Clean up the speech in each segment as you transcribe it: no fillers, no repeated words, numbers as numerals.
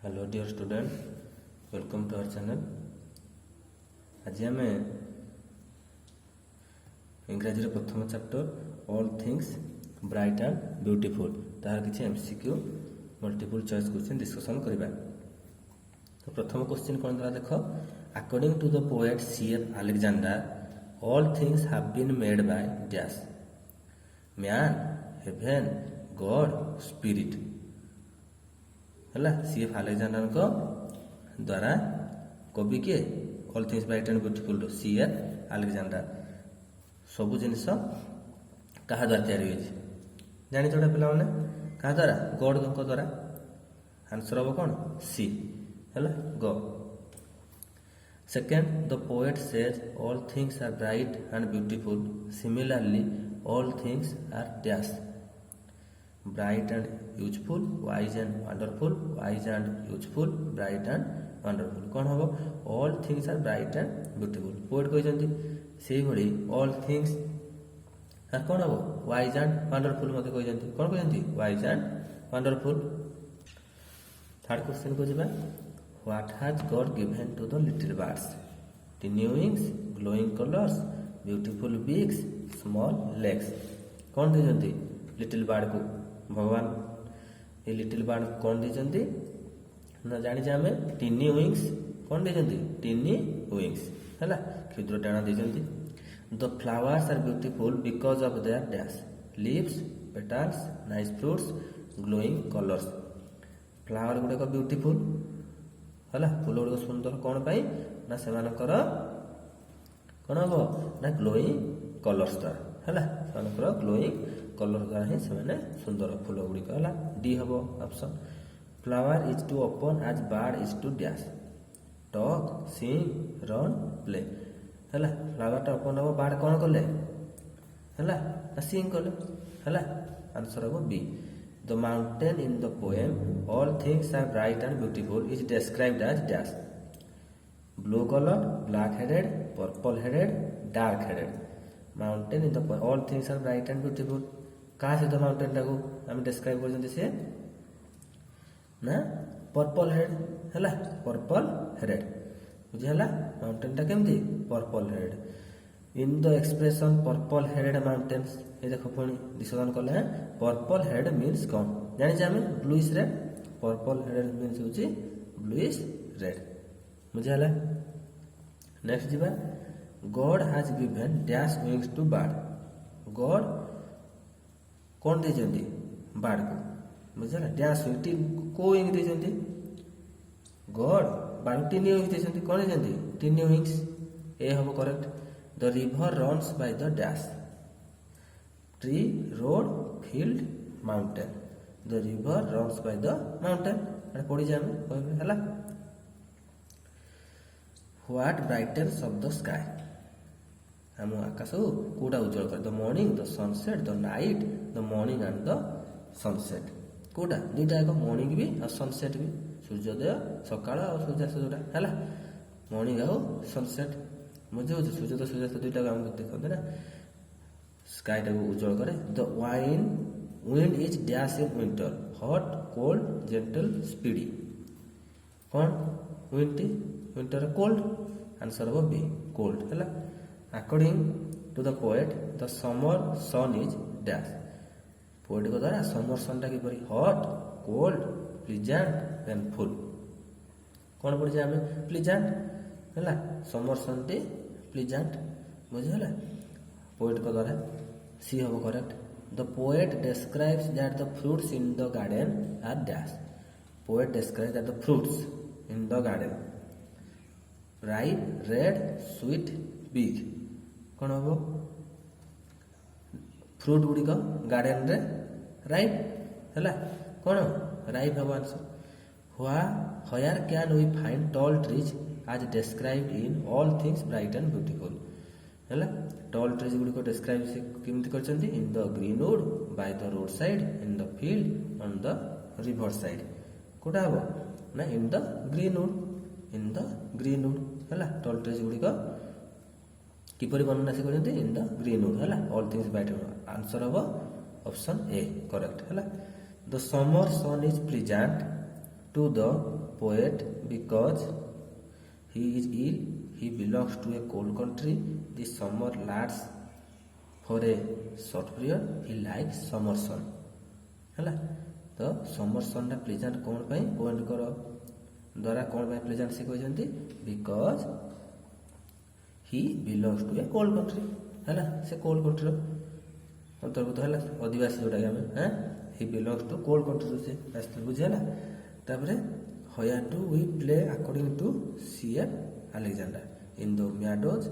Hello dear student, welcome to our channel. आज आम इंग्राजी प्रथम chapter all things bright and beautiful तार किसी MCQ multiple choice question discussion करबा। तो प्रथम क्वेश्चन कौन था देख, according to the poet C.F. Alexander all things have been made by dash man, heaven, God, spirit. है C.F. अलेक्जेंडर को द्वारा कवि किए all things bright and beautiful C.F. Alexander सबू जिन क्या द्वारा तैयारी जानी छोटा पिला क्या द्वारा गॉड द्वारा आंसर हम कौन सी है God. Second, the poet says all things are bright and beautiful similarly all things are dash bright and useful, wise and wonderful, wise and useful, bright and wonderful. कौन हम all things are bright and beautiful poet कहते से भली all things are कौन हम wise and wonderful मत कहते कौन कहते wise and wonderful. Third question को जावा, what has God given to the little birds tiny wings, glowing colours, beautiful beaks, small legs. कौन देते लिटिल बर्ड को भगवान ये लिटिल बर्ड कौन देते ना जानी आम टिनी विंग्स कौन देते टिनी विंग्स है क्षुद्र डाना देते। The flowers are beautiful because of their dash leaves, petals, nice fruits, glowing colours. Flower गुड़ाक ब्यूटीफुल है फूल गुड़ाक सुंदर कौन पाई ना से कौन हम ना ग्लोइंग कलर्स द्वारा है ग्लोइंग कलर द्वारा ही से सुंदर फूल गुड़िक है डी हम option. Flower is to open as bird is to dash talk, sing, run, play. है फ्लावर ओपन हम बर्ड कौन कले है सिंग कले है आंसर हम B. The mountain in the poem all things are bright and beautiful is described as dash blue colour, black headed, purple headed, dark headed. Mountain in the all things are bright and beautiful क्या सहित mountain टाक आम describe कर ना purple head है purple headed बुझीगला mountain टा केमती purple headed. In the expression purple headed mountains ये देख पुणी डिस्कशन कले पर्पल हेड मीन्स कौन जानी आम bluish red purple headed means हूँ ब्लूइश रेड बुझीगला। नेक्स्ट जीवा, God has given dash wings to bird. God कौन देते बर्ड को बुझे डैश विंग को विंग देते गॉड बर्ड टिनी विंग्स देते कौन देते टिनी विंग्स ए हम correct. The river runs by the dash tree, road, field, mountain. The river runs by the mountain पढ़ी जाए है। What brightens of the sky आम आकाश को कौटा उज्जवल करे the morning, the sunset, the night, the morning and the sunset. कौटा दुईटा एक मॉर्निंग भी और सनसेट भी सूर्योदय सकाळ और सूर्यास्त जोटा है मॉर्निंग आउ सनसेट बुझे सूर्योदय सूर्यास्त दुईटा आमको देखते ना स्काई टाक उज्जवल करे। The wind is dash in winter hot, cold, gentle, speedy. कौन विंटर कोल्ड आंसर हम बी कोल्ड है। According to the poet the summer sun is dash poet को द्वारा समर सन टा किपरि हॉट, कोल्ड, प्लीजेंट, पेनफुल। कौन पढ़े आम प्लीजेंट है समर सन टी प्लीजेंट बुझे पोएट को द्वारा सी हम correct. The poet describes that the fruits in the garden are dash poet describes that the fruits in the garden ripe, red, sweet, big. कौन हम फ्रूट गुड़िक garden रे ripe है कौन राइप हम answer. Where can we find tall trees as described in all things bright and beautiful है tall trees गुड़िक describe से केमती करछंती in the greenwood, by the road side, in the field, on the river side. कोटा हम ना in the greenwood है tall trees गुड़िक किपरि वर्णना से करते इन द ग्रीनवुड है ऑल थिंग्स ब्राइट आंसर हम ऑप्शन ए करेक्ट है। The summer sun is pleasant to the poet because he is ill, he belongs to a cold country, the summer lasts for a short period, he likes summer sun। ହେଲା ତ ସମର ସନ୍ଟା ପ୍ଲେଜାଣ୍ଟ କ'ଣ ପାଇଁ ପଏଣ୍ଟଙ୍କର ଦ୍ୱାରା କ'ଣ ପାଇଁ pleasant ସେ କହିଛନ୍ତି because he belongs to a cold country ହେଲା ସେ କୋଲ୍ଡ କଣ୍ଟ୍ରିର ଅନ୍ତର୍ଭୁକ୍ତ ହେଲା ଅଧିବାସୀ ଯେଉଁଟାକି ଆମେ ହି ବିଲଙ୍ଗସ୍ ଟୁ କୋଲ୍ଡ କଣ୍ଟ୍ରିରୁ ସେ ଆସିଥିଲେ ବୁଝିହେଲା। ତାପରେ where to we play according to C.F. Alexander in the meadows,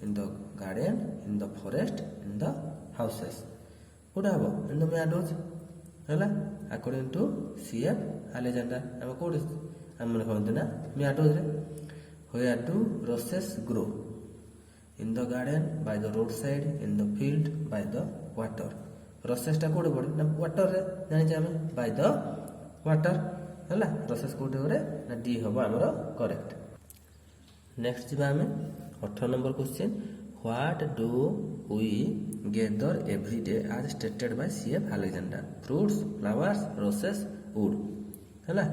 in the garden, in the forest, in the houses। କୋଉଟା ହବ in the meadows ହେଲା ଆକର୍ଡିଂ ଟୁ C.F. Alexander ଆମେ କୋଉଠି ଆମେ କହନ୍ତି ନା meadowsରେ। ହୟାର two roses grow in the garden, by the roadside, in the field, by the water। ରସେସଟା କୋଉଠି ପଡ଼େ ନା ୱାଟରରେ ଜାଣିଛେ ଆମେ by the water ହେଲା ରସେସ କୋଉଠି ପଡ଼େ ନା ଡି ହବ ଆମର କରେକ୍ଟ। ନେକ୍ସଟ ଯିବା ଆମେ 18 number question what do we gather every day as stated by C.F. Alexander fruits flowers roses wood ହେଲା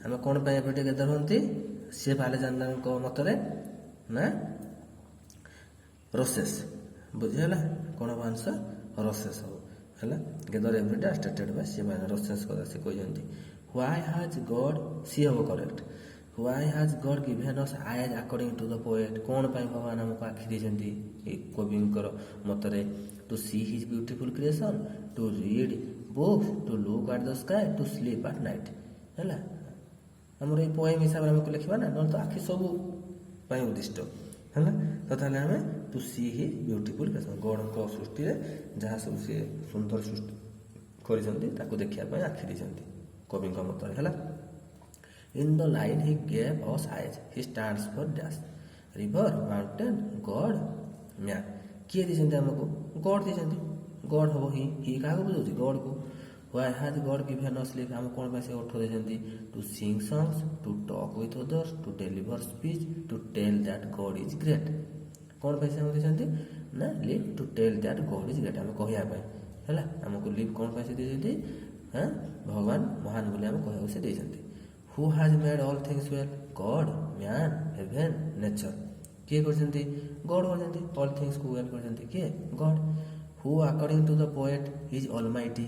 ଆମେ କ'ଣ ପାଇଁ ଏଭ୍ରି ଡେ ଗେଦର ହୁଅନ୍ତି C.F. Alexanderଙ୍କ ମତରେ ନା ରୋସେସ୍ ବୁଝିହେଲା କ'ଣ ହବ ଆନ୍ସର ରୋସେସ୍ ହବ ହେଲା gather every day stated by C.F. Roses କଥା ସେ କହିଛନ୍ତି। ହ୍ୱାଇ ହାଜ୍ ଗଡ୍ ସି ହବ correct why has God given us eyes according to the poet କ'ଣ ପାଇଁ ଭଗବାନ ଆମକୁ ଆଖି ଦେଇଛନ୍ତି ଏଇ କବିଙ୍କର ମତରେ to see his beautiful creation to read books to look at the sky to sleep at night ହେଲା ଆମର ଏଇ ପୋଏମ୍ ହିସାବରେ ଆମକୁ ଲେଖିବା ନା ନହେଲେ ତ ଆଖି ସବୁ ପାଇଁ ଉଦ୍ଦିଷ୍ଟ ହେଲା ତ ତାହେଲେ ଆମେ ଟୁ ସି ହି ବ୍ୟୁଟିଫୁଲ୍ କ୍ରିଏସନ୍ ଗଡ଼ଙ୍କ ସୃଷ୍ଟିରେ ଯାହା ସବୁ ସିଏ ସୁନ୍ଦର ସୃଷ୍ଟି କରିଛନ୍ତି ତାକୁ ଦେଖିବା ପାଇଁ ଆଖି ଦେଇଛନ୍ତି କବିଙ୍କ ମତରେ ହେଲା। In the line he gave us eyes, he stands for dash river, mountain, God, man। କିଏ ଦେଇଛନ୍ତି ଆମକୁ ଗଡ୍ ଦେଇଛନ୍ତି ଗଡ୍ ହବ ହି କାହାକୁ ବୁଝାଉଛି ଗଡ୍କୁ। Why has God given us life ଆମକୁ କ'ଣ ପାଇଁ ସେ ଓଠ ଦେଇଛନ୍ତି to sing songs, to talk with others, to deliver speech, to tell that God is great। କ'ଣ ପାଇଁ ସେ ଆମକୁ ଦେଇଛନ୍ତି ନା live to tell that God is great ଆମେ କହିବା ପାଇଁ ହେଲା ଆମକୁ live କ'ଣ ପାଇଁ ସେ ଦେଇଛନ୍ତି ଭଗବାନ ମହାନ ବୋଲି ଆମେ କହିବାକୁ ସେ ଦେଇଛନ୍ତି। Who has made all things well? God, man, heaven, nature। କିଏ କରିଛନ୍ତି ଗଡ୍ କରିଛନ୍ତି all things କୁ well କରିଛନ୍ତି କିଏ ଗଡ୍। Who according to the poet is almighty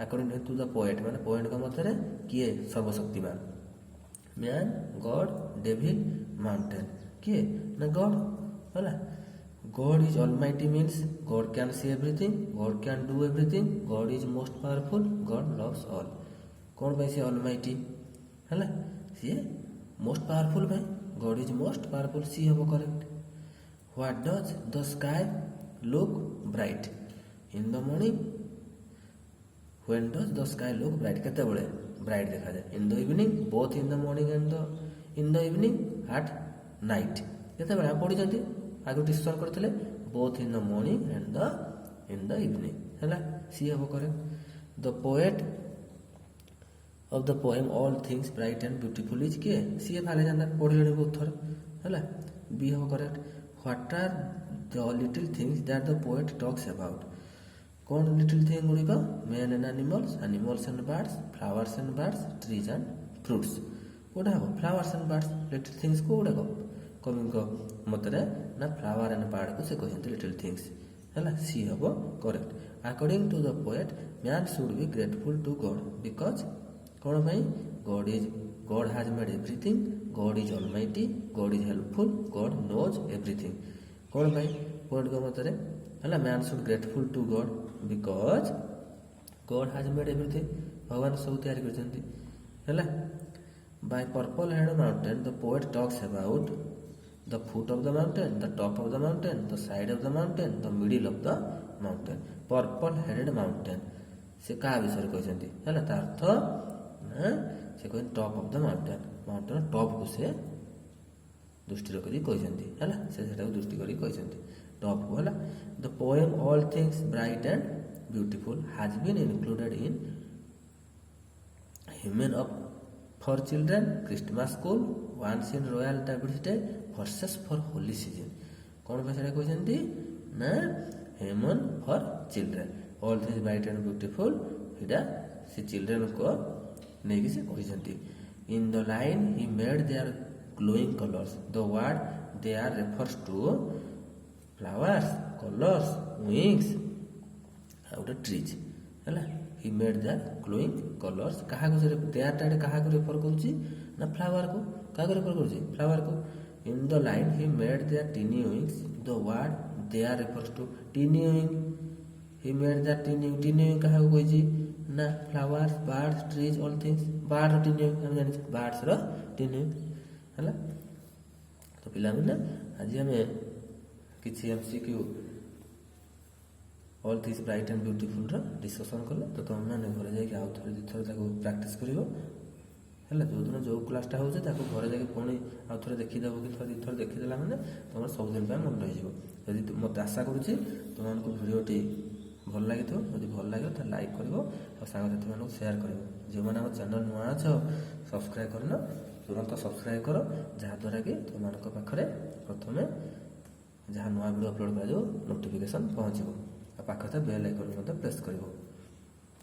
according to the poet ମାନେ ପୋଏଟଙ୍କ ମତରେ କିଏ ସର୍ବଶକ୍ତିମାନ man, God, devil, mountain କିଏ ନା ଗଡ୍ ହେଲା। God is almighty means God can see everything, God can do everything, God is most powerful, God loves all। କ'ଣ ପାଇଁ ସେ almighty ହେଲା ସିଏ ମୋଷ୍ଟ ପାୱାରଫୁଲ୍ ପାଇଁ God is most powerful C ହବ correct. What does the sky look bright in the morning when does the sky look bright କେତେବେଳେ bright ଦେଖାଯାଏ in the evening both in the morning and in the evening at night କେତେବେଳେ ଆମେ ପଢ଼ିଛନ୍ତି ଆଗରୁ discussion କରିଥିଲେ both in the morning and in the evening ହେଲା C ହବ correct. The poet of the poem all things bright and beautiful is କିଏ C.F. Alexander ପଢ଼ିଲେଣି ବହୁତ ଥର ହେଲା ବି ହବ correct. what are the little things that the poet talks about କ'ଣ little thing ଗୁଡ଼ିକ men and animals, animals and birds, flowers and birds, trees and fruits କୋଉଟା ହବ flowers and birds little things କୋଉଗୁଡ଼ାକ କବିଙ୍କ ମତରେ ନା flower and bird କୁ ସେ କହିଛନ୍ତି little things ହେଲା ସି ହବ correct. according to the poet man should be grateful to God because କ'ଣ ପାଇଁ God has made everything, God is almighty, God is helpful, God knows everything। କ'ଣ ପାଇଁ ପୋଏଟଙ୍କ ମତରେ ହେଲା man should grateful to God because God has made everything ଭଗବାନ ସବୁ ତିଆରି କରିଛନ୍ତି ହେଲା। by purple head mountain the poet talks about the foot of the mountain, the top of the mountain, the side of the mountain, the middle of the mountain। purple headed mountain ସେ କାହା ବିଷୟରେ କହିଛନ୍ତି ହେଲା ତା ଅର୍ଥ ସେ କହିଛନ୍ତି top of the mountain ଟପ୍କୁ ସେ ଦୃଷ୍ଟି ରଖି କହିଛନ୍ତି ହେଲା ସେ ସେଟାକୁ ଦୃଷ୍ଟି କରି କହିଛନ୍ତି ଟପ୍କୁ ହେଲା। The poem all things bright and beautiful has been included in human of for children, Christmas school, once in Royal David's day, verses for holy season. କ'ଣ ପାଇଁ ସେଟା କହିଛନ୍ତି ନା human for children all things bright and beautiful ଏଇଟା ସେ ଚିଲଡ୍ରେନ୍ଙ୍କ ନେଇକି ସେ କହିଛନ୍ତି। In the line he made their glowing colors. The word there refers to flowers, colors, wings ଆଉ ଗୋଟେ trees ହେଲା। He made the glowing colors କାହାକୁ ଦେୟାରଟା ଏଠି କାହାକୁ ରେଫର କରୁଛି ନା ଫ୍ଲାୱାରକୁ। କାହାକୁ ରେଫର କରୁଛି ଫ୍ଲାୱାରକୁ। In the line he made their tiny wings. The word there refers to tiny wing. He made the tiny wing କାହାକୁ କହିଛି ନା flowers, birds, trees, all things। bird ର tiny wing ଆମେ ଜାଣିଛେ birds ର tiny wing ହେଲା। ତ ପିଲାମାନେ ଆଜି ଆମେ କିଛି MCQ all things bright and ବ୍ୟୁଟିଫୁଲ୍ର ଡିସ୍କସନ୍ କଲେ। ତ ତୁମେମାନେ ଘରେ ଯାଇକି ଆଉ ଥରେ ଦୁଇଥର ତାକୁ ପ୍ରାକ୍ଟିସ୍ କରିବ ହେଲା। ଯେଉଁଦିନ ଯେଉଁ କ୍ଲାସ୍ଟା ହେଉଛି ତାକୁ ଘରେ ଯାଇକି ପୁଣି ଆଉ ଥରେ ଦେଖିଦେବ କି ଥରେ ଦୁଇଥର ଦେଖିଦେଲା ମାନେ ତୁମର ସବୁଦିନ ପାଇଁ ମନେ ରହିଯିବ। ଯଦି ମୋତେ ଆଶା କରୁଛି ତୁମମାନଙ୍କୁ ଭିଡ଼ିଓଟି ଭଲ ଲାଗିଥିବ। ଯଦି ଭଲ ଲାଗିବ ତାହେଲେ ଲାଇକ୍ କରିବ ଆଉ ସାଙ୍ଗସାଥିମାନଙ୍କୁ ସେୟାର କରିବ। ଯେଉଁମାନେ ଆମ ଚ୍ୟାନେଲ୍ ନୂଆ ଅଛ ସବସ୍କ୍ରାଇବ୍ କରିନ ତୁରନ୍ତ ସବସ୍କ୍ରାଇବ୍ କର, ଯାହାଦ୍ୱାରା କି ତୁମମାନଙ୍କ ପାଖରେ ପ୍ରଥମେ ଯାହା ନୂଆ ଭିଡ଼ିଓ ଅପଲୋଡ଼ କରାଯିବ ନୋଟିଫିକେସନ୍ ପହଞ୍ଚିବ। ଆଉ ପାଖରେ ବେଲ୍ ଆଇକନ୍ ମଧ୍ୟ ପ୍ରେସ୍ କରିବ।